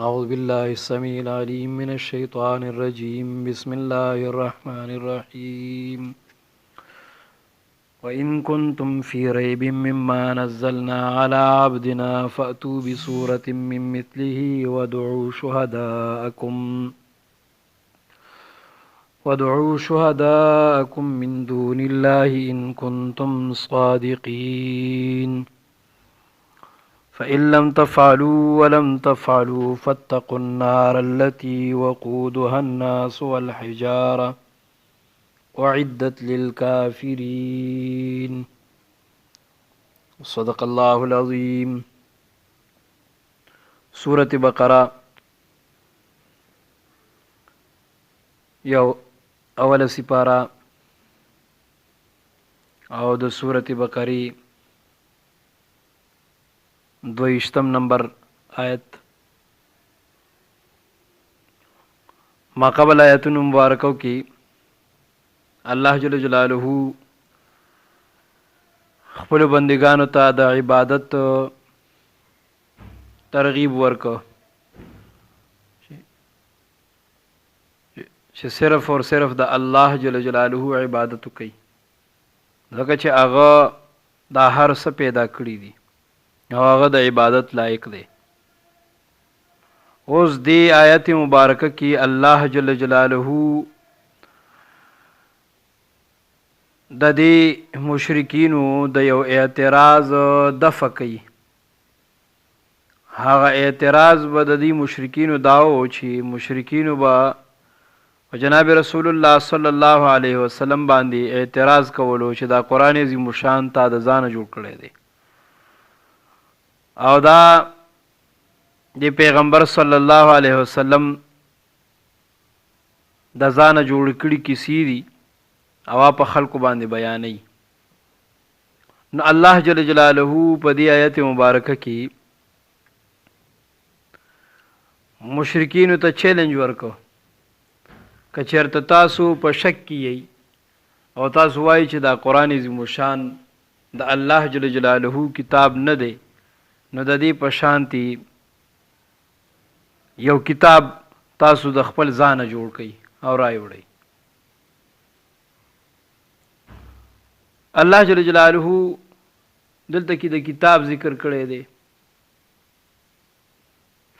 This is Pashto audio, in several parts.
أعوذ بالله السميع العليم من الشيطان الرجيم بسم الله الرحمن الرحيم وإن كنتم في ريب مما نزلنا على عبدنا فأتوا بسورة من مثله وادعوا شهداءكم من دون الله إن كنتم صادقين فإن لم تفعلوا ولم تفعلوا فاتقوا النار التي وقودها الناس والحجارة أعدت للكافرين صدق الله العظيم. سورة بقرة یو اول سپارا او د سورة بقری 22 نمبر آیت. ما قبل آیتون مبارکو کی الله جل جلاله خپل بندگانو ته د عبادت ترغیب ورکو چې صرف اور صرف د الله جل جلاله عبادت کوي، ځکه چې هغه دا هر څه پیدا کړی دي او هغه د عبادت لایق دی. اوس دی آیت مبارکه کې الله جل جلاله د دې مشرکینو د یو اعتراض دفع کوي. هغه اعتراض به د دې مشرکینو داو چې مشرکینو به جناب رسول الله صلی الله علیه وسلم باندې اعتراض کولو چې دا قرآن عظیم شان تا د ځانه جوړ کړی دی او دا د پیغمبر صلی الله علیه وسلم د ځانه جوړ کړي کیسې دي او په خلکو باندې بیانوي. نو الله جل جلاله په دې آیت مبارکه کې مشرکینو ته چیلنج ورکو، که چېرته تاسو په شک کې یئ او تاسو وایئ چې دا قرآن عظیم شان د الله جل جلاله کتاب نه دی، نو د دې په شانتي یو کتاب تاسو د خپل ځانه جوړ کړئ او رای وړئ. الله جل جلاله دلته کې د کتاب ذکر کړی دی،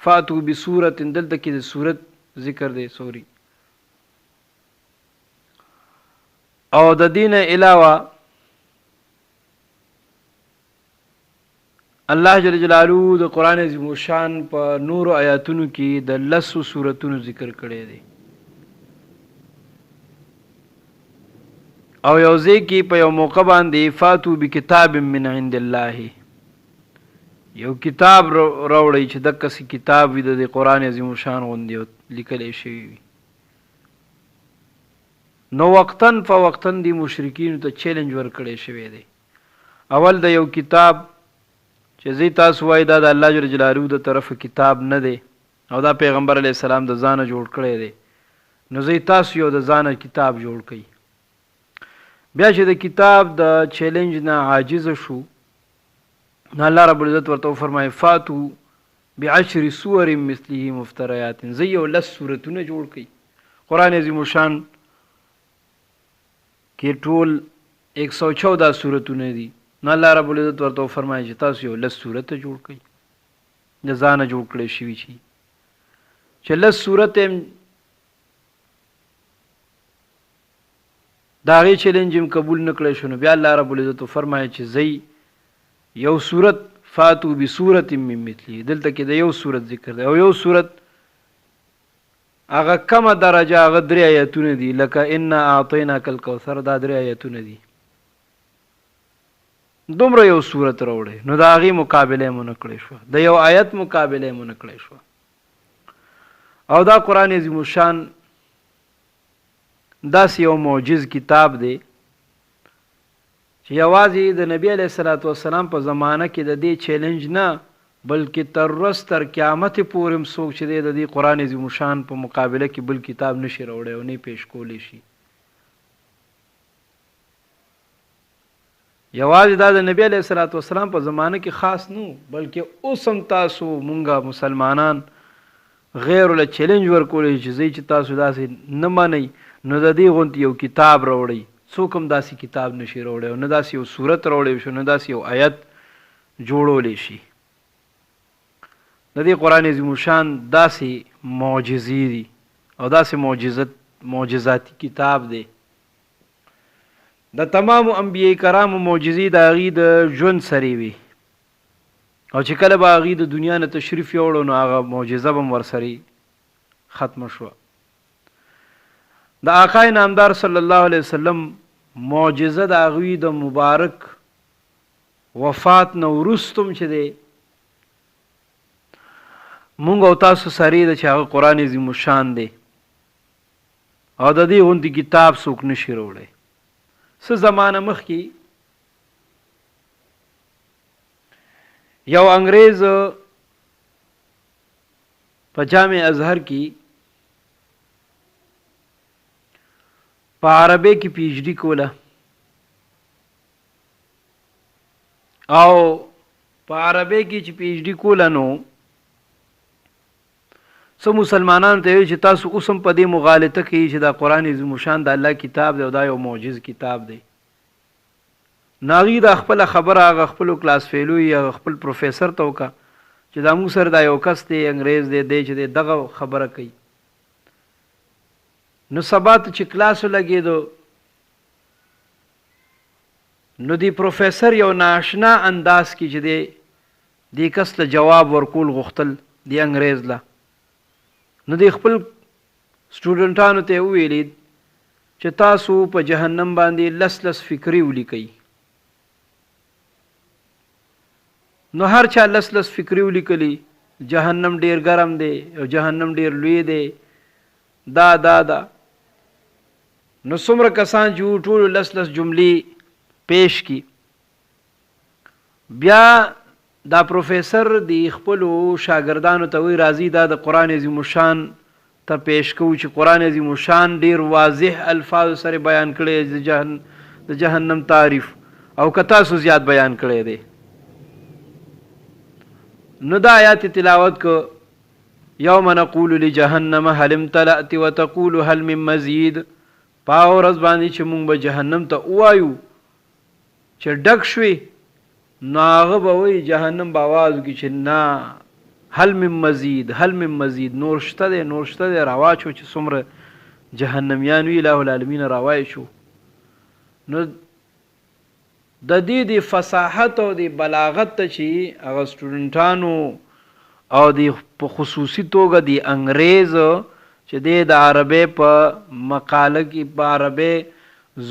فاتو بسورت دلته کې د سورت ذکر دی سوري، او د دین علاوه الله جل جلاله د قرآن عظیم شان په نور آیاتونو کې د 10 سورتونو ذکر کړی دی او یو ځکه په یو موقع باندې فاتو بکتاب من عند الله، یو کتاب راوړی چې د کسي کتاب وي د قرآن عظیم شان غوندي لیکل شوی وي. نو وقتن فوقتن دی مشرکین ته چیلنج ورکړی شوی دی. اول د یو کتاب چې زی تاسو وای دا د الله جل جلاله د طرف کتاب نه دی او دا پیغمبر علی السلام د ځانه جوړ کړی دی، نو زی تاسو یو د ځانه کتاب جوړ کړئ. بیا چې د کتاب د چیلنج نه عاجز شو، نو الله رب العزت ورته فرمایي فاتو بعشر سور مثله مفتریات، زی یو 10 سورتونه جوړ کړئ. قرآن عظیم شان کې ټول 114 سورتونه دي، نو الله رب العزت ورته فرمایي چې تاسو یو 10 سورته جوړ کړئ د ځانه جوړ کړی شوي چې 10 سورته دا غي چیلنج هم قبول نکړی شو. نو بیا الله رب العزت فرمایي چې زی یو سورت فاتو بسورت من مثلی، دلته کې د یو سورت ذکر دی او یو سورت هغه کمه درجه هغه 3 آیتونه دي، لکه ان اعطیناک الکوثر دا 3 آیتونه دي. دومره یو سورت راوړي، نو دا غي مقابله مونږ کړی شو، د یو آیت مقابله مونږ کړی شو. او دا قرآن عظیم شان داس یو معجز کتاب دی چې یوازې د نبی علیه الصلاۃ والسلام په زمانه کې د دې چیلنج نه بلکې تر قیامت پورې څوک چې د دې قرآن عظیم شان په مقابله کې بل کتاب نشي راوړی او نه پیش کولی شي. یوازې دا د نبی علیه الصلاۃ والسلام په زمانه کې خاص نو، بلکې اوس هم تاسو مونږه مسلمانان غیر له چیلنج ورکولی چې تاسو داسې نه منئ نو د دې غونتی یو کتاب راوړئ. څوک هم داسې کتاب نشي راوړی او نه داسې یو صورت راوړی شو نه داسې یو آیت جوړولی شي. د دې قرآن عظیم شان داسې معجزې دي او داسې معجزاتي کتاب دی. د تمامو انبیاء کرامو معجزې د هغې د ژوند سرې وي او چې کله به هغې د دنیا نه تشریف یوړو نو هغه معجزه به هم ورسرې ختمه شوه. د آقای نامدار صلی الله علیه وسلم معجزه د هغوی د مبارک وفات نه وروسته هم چې دی مونږ او تاسو سره ده چې هغه قرآن عظیم الشان دی او د دې غوندې کتاب څوک نشي راوړی. څه زمانه مخکې یو انګریز په جامع ازهر کې په عربی کې پی ایچ ډي کوله او په عربی کې چې پی ایچ ډي کوله نو څو مسلمانانو ته وی چې تاسو اوس هم په دې مغالطه کوي چې دا قرآن عظیم الشان د الله کتاب دی او دا یو معجز کتاب دی. نو هغې د خپله خبره هغه خپلو کلاس فیلو یا خپل پروفیسر ته وکړه چې دا موږ سره دا یو کس دی انګریز دی چې دی دغه خبره کوي. نو سبا ته چې کلاس ولګېدو نو دی پروفیسر یو ناشنا انداز کې چې دی کس له جواب ورکول غوښتل دی انګریز له. نو دی خپل سټوډنټانو ته وویلي چې تاسو په جهنم باندې لس فکرې ولیکئ. نو هر چا لس فکرې ولیکلي جهنم ډیر ګرم دی او جهنم ډیر لوی دی دا نو څومره کسان چې ټولو لس جملې پیش کی. بیا دا پروفیسر دی خپلو شاګردانو ته وی راځي دا د قرآن عظیم الشان ته پیش کوو چې قرآن عظیم الشان ډیر واضح الفاظ سره بیان کړی د جهنم تعریف او که تاسو زیات بیان کړی دی. نو دا آیات تلاوت کو یوم نقول لجهنم هل امتلأت وتقول هل من مزید. پاو ورځ باندې چې مونږ به جهنم ته ووایو چې ډک شوي نو هغه به وایي جهنم به آواز وکړي چې نه هل من مزید نور شته دی راواچو چې څومره جهنمیان وي اله العالمین راوای شو. نو د دې د فصاحت او د بلاغت ته چې هغه سټوډنټانو او د په خصوصي توګه د انګریز چې د عربی په مقاله کې په عربی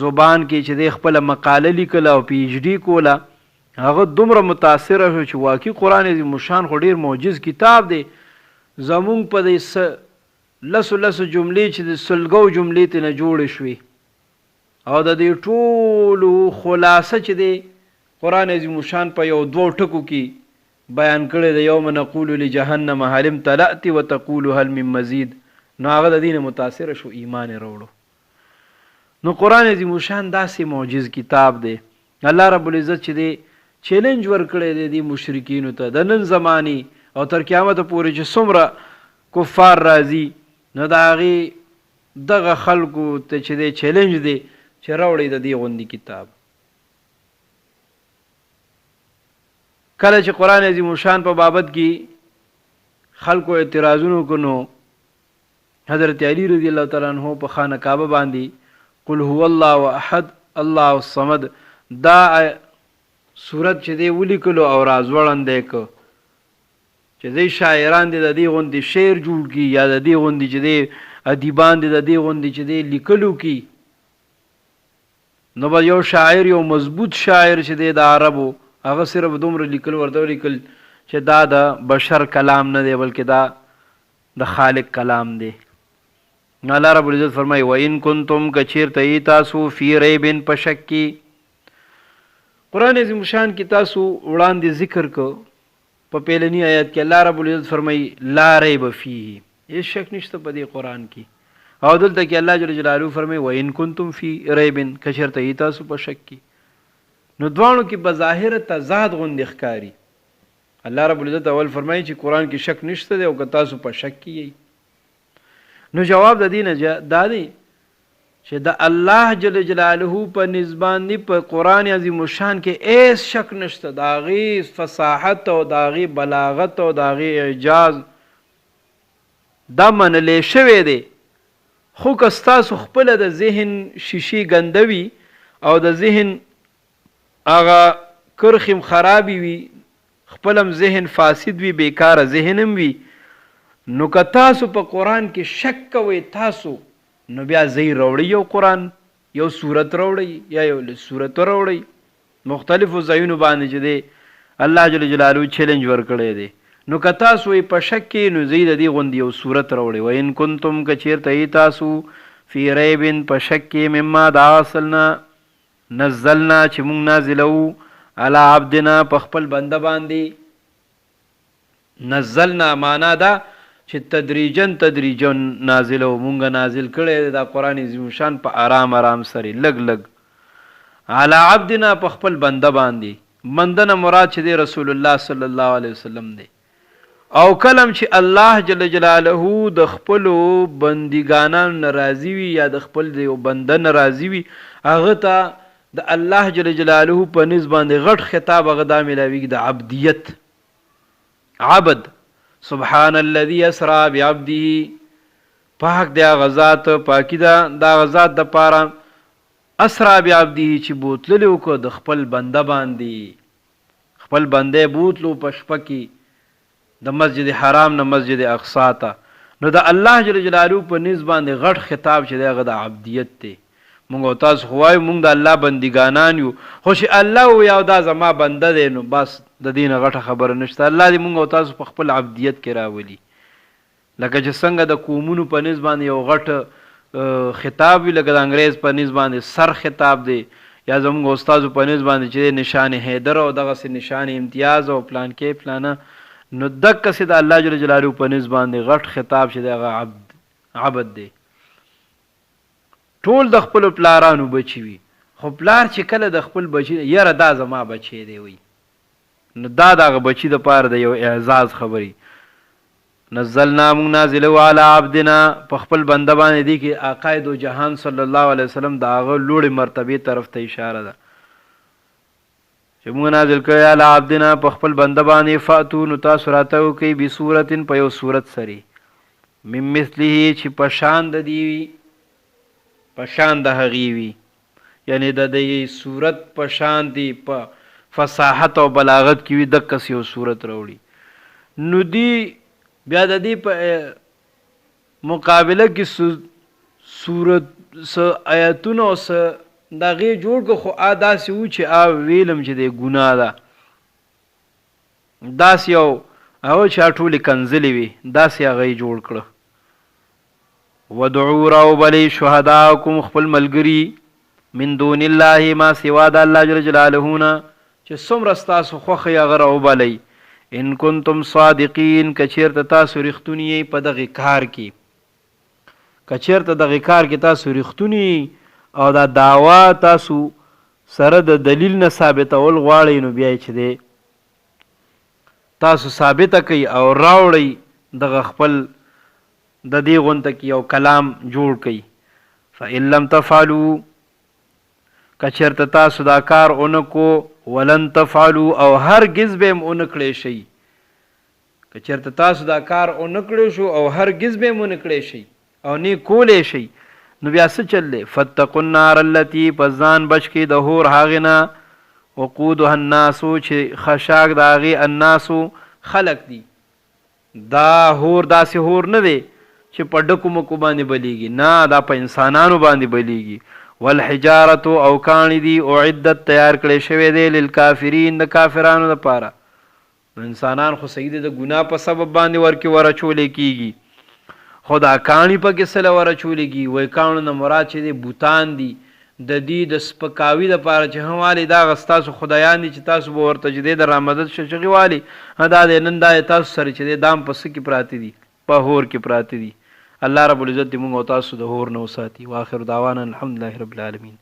زبان کې چې د خپل مقاله لیکله او پی ایچ ډي کوله هغه دومره متاثره شو چې واقعي قرآن عظیم الشان خو ډیر معجز کتاب دی. زمونږ په دې لسو جملې چې د سلګو جملې ته نه جوړې شوې او د دې ټولو خلاصه چې دی قرآن عظیم الشان په یو 2 ټکو کې بیان کړی دی یوم نقول لجهنم هل امتلأت وتقول هل من مزید. نو هغه د دې نه متاثره شو ایمان یې راوړو. نو قرآن عظیم الشان داسې معجز کتاب دی. الله رب العزت چې دی چیلنج ورکړی دی د مشرکینو ته د نن زمانی او تر قیامت پورې چې څومره کفار راځي نو د هغې دغه خلکو ته چې دی چیلنج دی چې راوړئ د دې غوندې کتاب. کله چې قرآن عظیم الشان په بابت کې خلکو اعتراضونه وکړو نو حضرت علی رضی الله تعالی عنہ په خانه کعبه باندې قل هو الله احد الله الصمد دا صورت چې دی ولیکلو او رازوړندې کو چې دی شاعران دی د دې غوندې شعر جوړ کی یا د دې غوندې چې دی ادیبان دی د دې غوندې چې دی لیکلو کی. نو به یو شاعر یو مضبوط شاعر چې دی د عربو هغه صرف دومره لیکل ورته لیکل چې دا د بشر کلام نه دی بلکې دا د خالق کلام دی. نو الله رب العزت فرمایي وَإِن كُنتُمْ کچیرته تاسو فی ریب په شک کې. قرآن عظیم الشان کې تاسو وړاندې ذکر کو په پیلنی آیات کې الله رب العزت فرمایي لا ریب فیه هیڅ شک نشته په دې قرآن کې. او دلته کې الله جل جلاله فرمایي وَإِن كُنتُمْ فی ریب کچیرته تاسو په شک کې. نو دواړو کې بظاهر تضاد غوندې ښکاري الله رب العزت اول فرمایي چې قران کې شک نشته دی او که تاسو په شک کې نو جواب د دینه دا دی چې د الله جل جلاله په نسبانی په قران عظیم شان کې ایس شک نشته، دا غي فصاحت او دا غي بلاغت او دا غي اعجاز دا منلې شوی دی. خو که ستاسو خپل د ذهن شیشي ګندوي او د ذهن هغه کرخم خرابي وي، خپلم ذهن فاسد وي، بیکاره ذهنم وي، نو که تاسو په قرآن کې شک کوئ تاسو نو بیا ځئ راوړئ یو قرآن یو صورت راوړئ یا یو صورت راوړئ مختلفو ځایونو باندې چې دی الله جل جلاله چیلنج ورکړی دی. نو که تاسو په شک کې نو ځئ د دې غوندې یو صورت راوړئ. وان کنتم که چېرته تاسو فی ریب په شک کې مما دا اصلنا نزلنا چې مونږ نازلو علی عبدنا په خپل بنده باندې. نزلنا معنا دا چې تدریجن نازلو، مونږ نازل کړی دا قرآن عظیم شان په آرام آرام سره لګ لګ علی عبدنا په خپل بنده باندې. بنده نه مراد چې دی رسول الله صلی الله علیه وسلم دی. او کلم چې الله جل جلاله د خپلو بندګانانو ناراضي وي یا د خپل د یو بنده ناراضي وي، هغه ته د الله جل جلاله په نسبت باندې غټ خطاب هغه دا ملاویږي د عبدیت. عبد سبحان الذي اسرا بعبده، پاک دی هغه ذات، پاکی ده د هغه ذات د پاره اسرا بعبده چې بوتللی وکړه د خپل بنده باندې. خپل بنده بوتلو په شپه کې د مسجد حرام نه مسجد اقصا ته. نو د الله جل جلاله په نسبت باندې غټ خطاب چې دی هغه د عبدیت دی. مونږ او تاسو خو وایو مونږ د الله بندګانان یو، خو چې الله وایي او دا زما بنده دی نو بس د دې نه غټه خبره نشته. الله دې مونږ او تاسو په خپل عبدیت کې راولي. لکه چې څنګه د قومونو په نسبت باندې یو غټ خطاب وي، لکه د انګریز په نسبت باندې سر خطاب دی، یا زموږ استادو په نسبت باندې چې نشان حیدر او دغسې نشان امتیاز او پلان کې پلانه، نو دقسې د الله جل جلاله په نسبت باندې غټ خطاب چې دی هغه عبد دی. ټول د خپل پلارانو بچي وي، خو پلار چې کله د خپل بچي یاره دا زما بچی دی وي، نو دا دغه بچي د پاره د یو اعزاز خبري. نزلنا مونږ نازلو علی عبدنا په خپل بنده باندې دی کې عقاید و جهان صلی الله علیه وسلم د هغه لوړې مرتبې طرف ته اشاره ده چې مونږ نازل کړی علی عبدنا په خپل بنده باندې. فاتو نو تاسو راته وکئ بصورت په یو صورت سري من مثله چې په شان د دې وي، په شان د هغې وي، یعنی د دې صورت په شان دی په فصاحت او بلاغت کې وي، دقسې یو صورت راوړي. نو دی بیا د دې په مقابله کې صورت څه آیتونه او څه د هغې جوړ کړه، خو داسې و چې ویلم چې دی ګناه ده، داسې یو هغه چې ټولې کنځلې وي داسې هغه یې جوړ کړه. ودعو راوبلئ شهداکم خپل ملګري من دون الله ما سوا د الله جل جلاله نه چې څومره ستاسو خوښ یې هغه راوبلئ. ان کنتم صادقین که چېرته تاسو رښتوني یئ په دغې کار کې، که چېرته دغې کار کې تاسو رښتوني او دا دعوا تاسو سره د دلیل نه ثابتول غواړئ، نو بیا چې دی تاسو ثابته کوئ او راوړئ دغه خپل د دې غونته کې یو کلام جوړ کړئ. فإن لم تفعلوا که چېرته تاسو دا کار ونه کو، ولن تفعلوا او هرگز به هم ونه کړی شئ، که چېرته تاسو دا کار ونه کړی شو او هرگز به هم ونه کړی شئ او نه کولی شئ، نو بیا څه چل دی؟ فاتقوا النار التي پس ځان بچ کړئ د هور هغې نه وقودها الناسو چې خشاک د هغې الناسو خلق دي. دا هور داسې هور نه دی چې په ډکو مکو باندې بلیږي، نه دا په انسانانو باندې بلیږي. والحجارت او کاڼي دي اعدت تیار کړی شوی دی للکافرین د کافرانو دپاره. انسانان خو صحیح دی د ګناه په سبب باندې ورکې ورچولی کېږي، خو دا کاڼي پکې څه له ورچولی کېږي؟ وایي کاڼو نه مراد چې دی بوتان دي، د دې د سپکاوي دپاره چې هم والي دا هغه ستاسو خدایان دي چې تاسو به ورته چې دی د رامدد چغې والي، دا دی نن دا تاسو سره چې دی دام په څه کې پراته دي؟ په هور کې پراته دي. الله رب العزت دې موږ او تاسو د هور نه وساتي. واخر دعوانا الحمدلله رب العالمین.